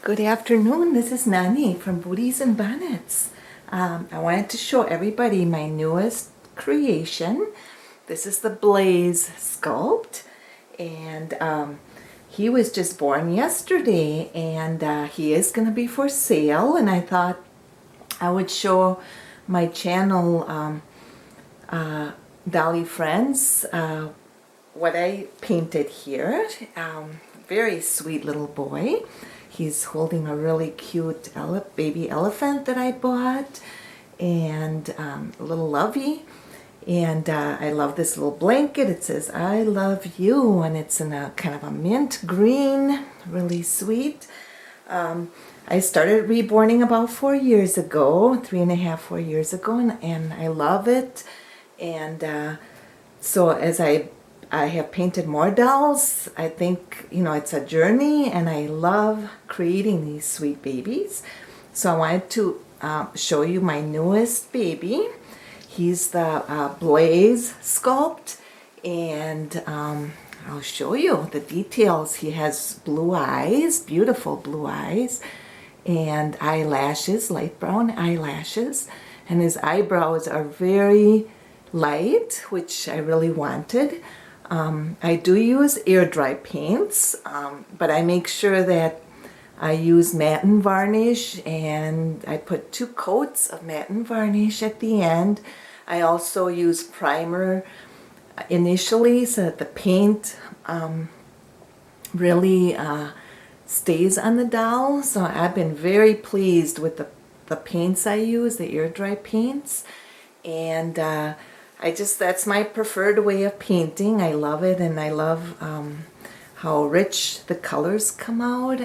Good afternoon, this is Nani from Booties and Bonnets. I wanted to show everybody my newest creation. This is the Blaze sculpt, and he was just born yesterday, and he is going to be for sale, and I thought I would show my channel Dolly Friends what I painted here. Very sweet little boy. He's holding a really cute baby elephant that I bought, and a little lovey. And I love this little blanket. It says, "I love you," and it's in a kind of a mint green, really sweet. I started reborning about 4 years ago, 3.5, 4 years ago, and I love it. And so as I have painted more dolls. I think, it's a journey, and I love creating these sweet babies. So I wanted to show you my newest baby. He's the Blaze sculpt, and I'll show you the details. He has blue eyes, beautiful blue eyes, and eyelashes, light brown eyelashes, and his eyebrows are very light, which I really wanted. I do use air dry paints, but I make sure that I use matte and varnish, and I put 2 coats of matte and varnish at the end. I also use primer initially so that the paint really stays on the doll. So I've been very pleased with the paints I use, the air dry paints, and that's my preferred way of painting. I love it, and I love how rich the colors come out.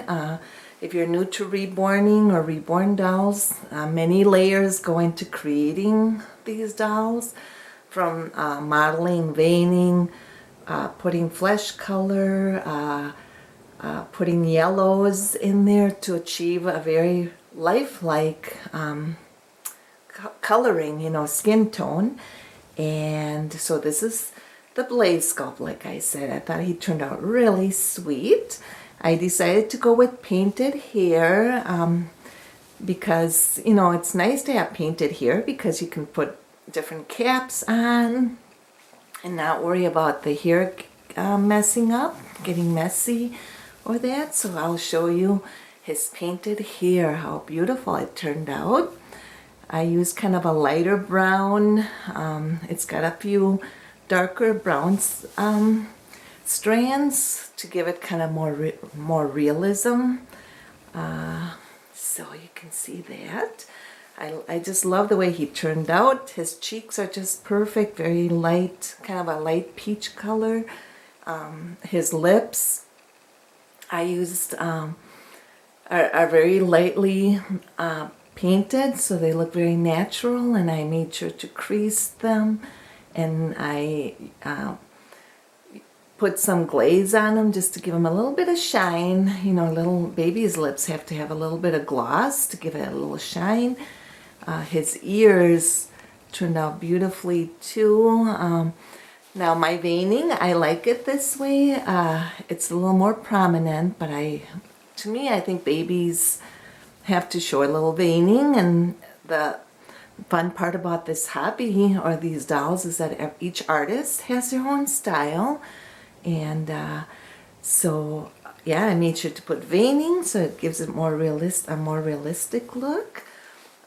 If you're new to reborning or reborn dolls, many layers go into creating these dolls, from modeling, veining, putting flesh color, putting yellows in there to achieve a very lifelike coloring, skin tone. And so this is the Blaze sculpt, like I said. I thought he turned out really sweet. I decided to go with painted hair because, it's nice to have painted hair because you can put different caps on and not worry about the hair messing up, getting messy or that. So I'll show you his painted hair, how beautiful it turned out. I used kind of a lighter brown. It's got a few darker brown strands to give it kind of more realism. So you can see that. I just love the way he turned out. His cheeks are just perfect, very light, kind of a light peach color. His lips I used are very lightly painted, so they look very natural, and I made sure to crease them, and I put some glaze on them just to give them a little bit of shine. Little baby's lips have to have a little bit of gloss to give it a little shine. His ears turned out beautifully too. Now my veining, I like it this way. It's a little more prominent, but to me, I think babies have to show a little veining, and the fun part about this hobby or these dolls is that each artist has their own style, and so yeah, I made sure to put veining so it gives it a more realistic look.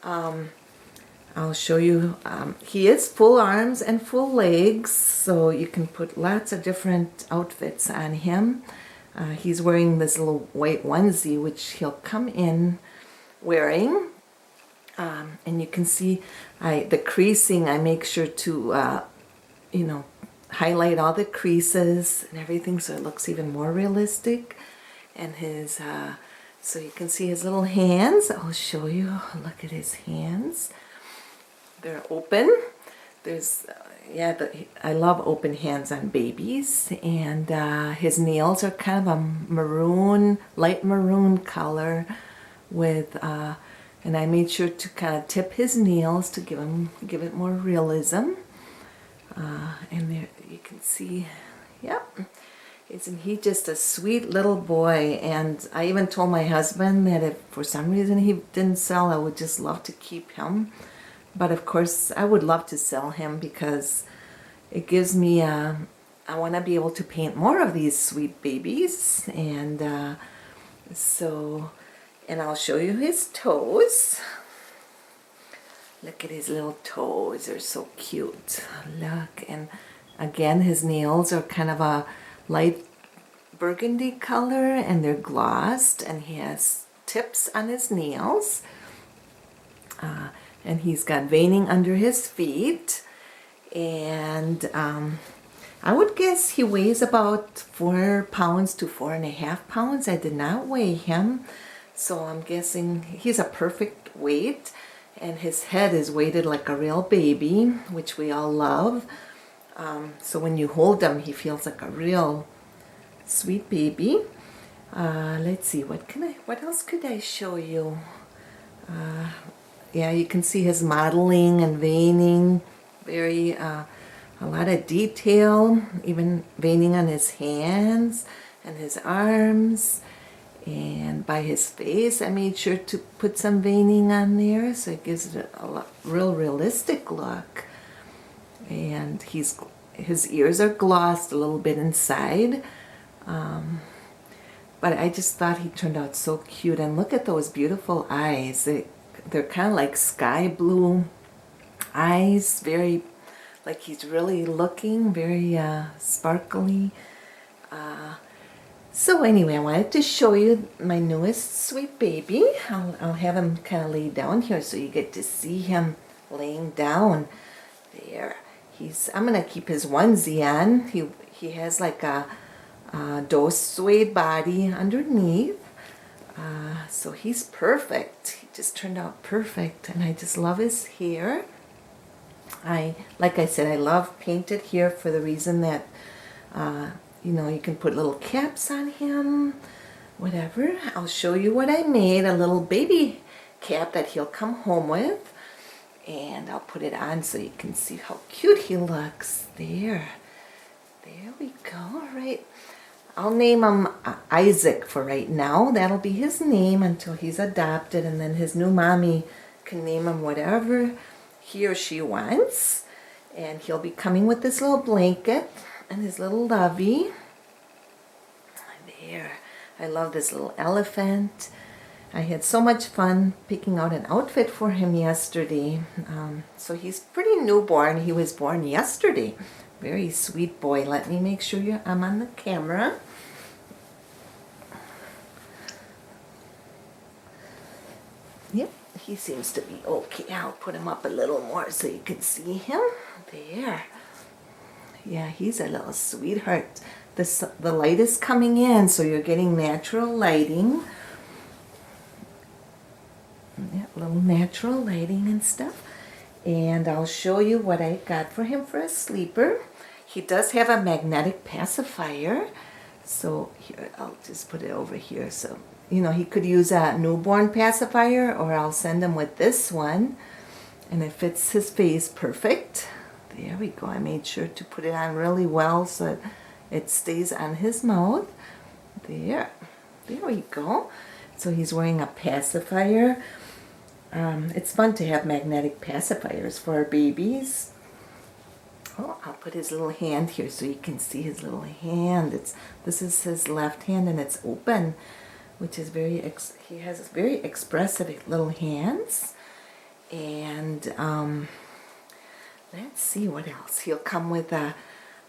I'll show you, he is full arms and full legs, so you can put lots of different outfits on him. He's wearing this little white onesie, which he'll come in wearing, and you can see the creasing. I make sure to highlight all the creases and everything so it looks even more realistic. And his so you can see his little hands. I'll show you. Look at his hands, they're open. There's I love open hands on babies. And his nails are kind of a light maroon color with and I made sure to kind of tip his nails to give it more realism. And there you can see, yep. Isn't he just a sweet little boy? And I even told my husband that if for some reason he didn't sell, I would just love to keep him. But of course, I would love to sell him because it gives me, I want to be able to paint more of these sweet babies. And and I'll show you his toes. Look at his little toes, they're so cute. Look, and again, his nails are kind of a light burgundy color and they're glossed, and he has tips on his nails. And he's got veining under his feet. And I would guess he weighs about 4 pounds to 4.5 pounds. I did not weigh him, so I'm guessing he's a perfect weight. And his head is weighted like a real baby, which we all love. So when you hold him, he feels like a real sweet baby. Let's see, what else could I show you? Yeah, you can see his modeling and veining, a lot of detail, even veining on his hands and his arms. And by his face, I made sure to put some veining on there, so it gives it a real realistic look. And his ears are glossed a little bit inside. But I just thought he turned out so cute. And look at those beautiful eyes. They're kind of like sky blue eyes, very, like he's really looking, very sparkly. So anyway, I wanted to show you my newest sweet baby. I'll have him kind of lay down here so you get to see him laying down. There. I'm going to keep his onesie on. He has like a doe suede body underneath. So he's perfect. He just turned out perfect, and I just love his hair. Like I said, I love painted hair for the reason that you can put little caps on him, whatever. I'll show you what I made, a little baby cap that he'll come home with. And I'll put it on so you can see how cute he looks. There we go. All right. I'll name him Isaac for right now. That'll be his name until he's adopted, and then his new mommy can name him whatever he or she wants. And he'll be coming with this little blanket and his little lovey. There. I love this little elephant. I had so much fun picking out an outfit for him yesterday. So he's pretty newborn. He was born yesterday. Very sweet boy. Let me make sure I'm on the camera. Yep, he seems to be okay. I'll put him up a little more so you can see him. There. Yeah, he's a little sweetheart. The light is coming in, so you're getting natural lighting. Yeah, little natural lighting and stuff. And I'll show you what I got for him for a sleeper. He does have a magnetic pacifier. So here, I'll just put it over here. So, he could use a newborn pacifier, or I'll send him with this one. And it fits his face perfect. There we go. I made sure to put it on really well so it stays on his mouth. There we go. So he's wearing a pacifier. It's fun to have magnetic pacifiers for our babies. Oh, I'll put his little hand here so you can see his little hand. This is his left hand, and it's open, which is he has very expressive little hands. And let's see what else. He'll come with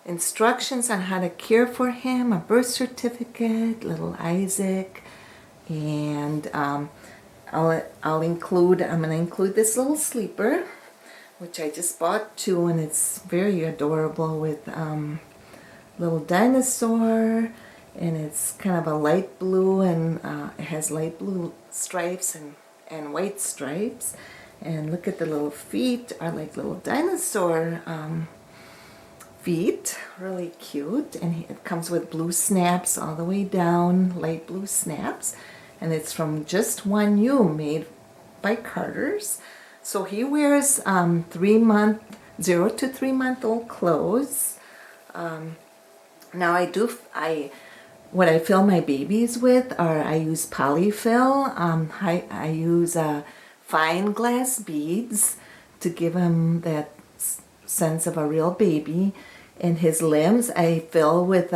instructions on how to care for him, a birth certificate, little Isaac, and I'm going to include this little sleeper, which I just bought too, and it's very adorable with little dinosaur, and it's kind of a light blue, and it has light blue stripes and white stripes. And look at the little feet, are like little dinosaur feet, really cute. And it comes with blue snaps all the way down, light blue snaps. And it's from Just One You, made by Carter's. So he wears 0 to 3 month old clothes. Now what I fill my babies with I use polyfill. I use fine glass beads to give him that sense of a real baby. And his limbs I fill with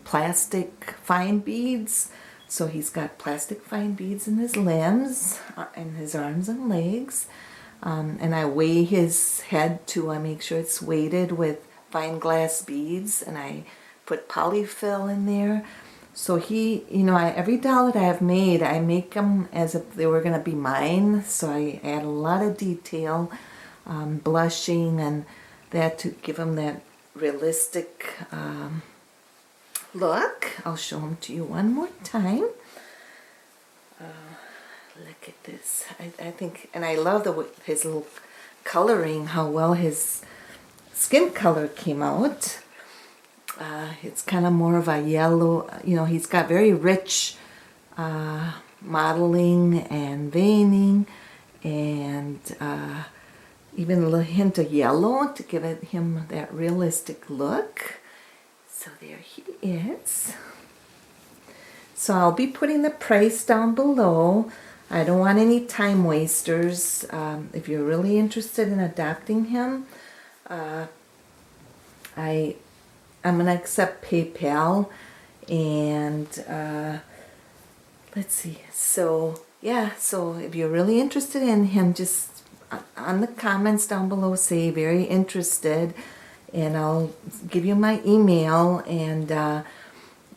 plastic fine beads. So he's got plastic fine beads in his limbs, and his arms and legs. And I weigh his head to make sure it's weighted with fine glass beads, and I put polyfill in there. So he, every doll that I have made, I make them as if they were going to be mine. So I add a lot of detail, blushing and that to give him that realistic look. I'll show him to you one more time. Look at this. I think, and I love his little coloring, how well his skin color came out. It's kind of more of a yellow, he's got very rich modeling and veining, and even a little hint of yellow to give him that realistic look. So there he is. So I'll be putting the price down below. I don't want any time wasters. If you're really interested in adopting him, I'm going to accept PayPal, and let's see. So yeah, so if you're really interested in him, just on the comments down below say very interested, and I'll give you my email, and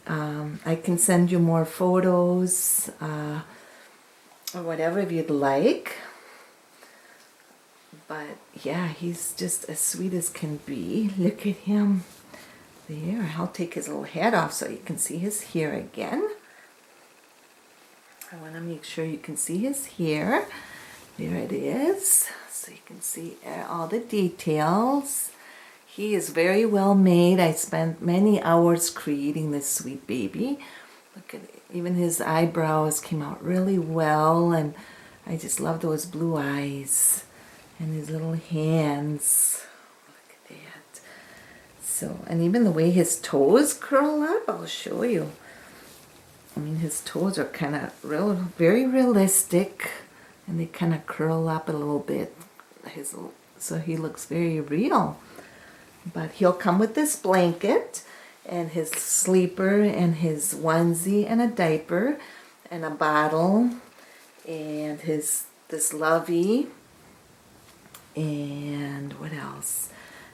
I can send you more photos or whatever if you'd like. But yeah, he's just as sweet as can be. Look at him. There, I'll take his little hat off so you can see his hair again. I want to make sure you can see his hair. There it is. So you can see all the details. He is very well made. I spent many hours creating this sweet baby. Look at it. Even his eyebrows came out really well, and I just love those blue eyes and his little hands. Look at that. So, and even the way his toes curl up, I'll show you. I mean, his toes are kind of very realistic, and they kind of curl up a little bit. So he looks very real. But he'll come with this blanket and his sleeper and his onesie and a diaper and a bottle and this lovey, and what else?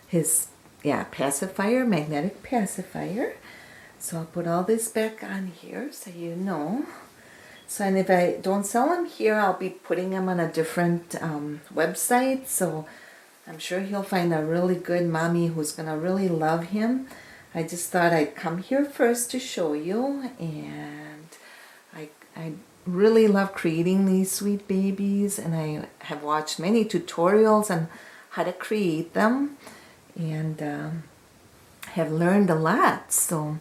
His pacifier, magnetic pacifier. So I'll put all this back on here so you know. So, and if I don't sell him here, I'll be putting him on a different website. So I'm sure he'll find a really good mommy who's going to really love him. I just thought I'd come here first to show you. And I really love creating these sweet babies. And I have watched many tutorials on how to create them. And have learned a lot. So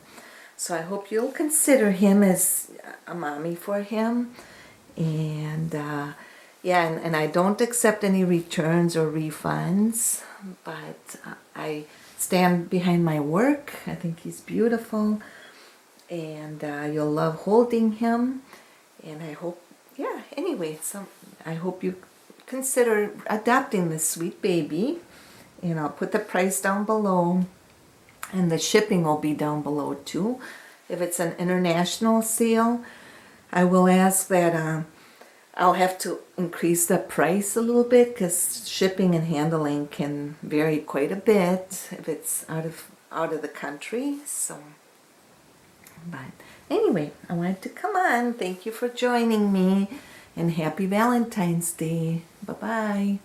I hope you'll consider him as a mommy for him. And and I don't accept any returns or refunds, but I stand behind my work. I think he's beautiful, and you'll love holding him. And I hope, anyway, I hope you consider adopting this sweet baby. And I'll put the price down below, and the shipping will be down below too. If it's an international sale, I will ask that I'll have to increase the price a little bit, because shipping and handling can vary quite a bit if it's out of the country. So, but anyway, I wanted to come on. Thank you for joining me, and happy Valentine's Day. Bye-bye.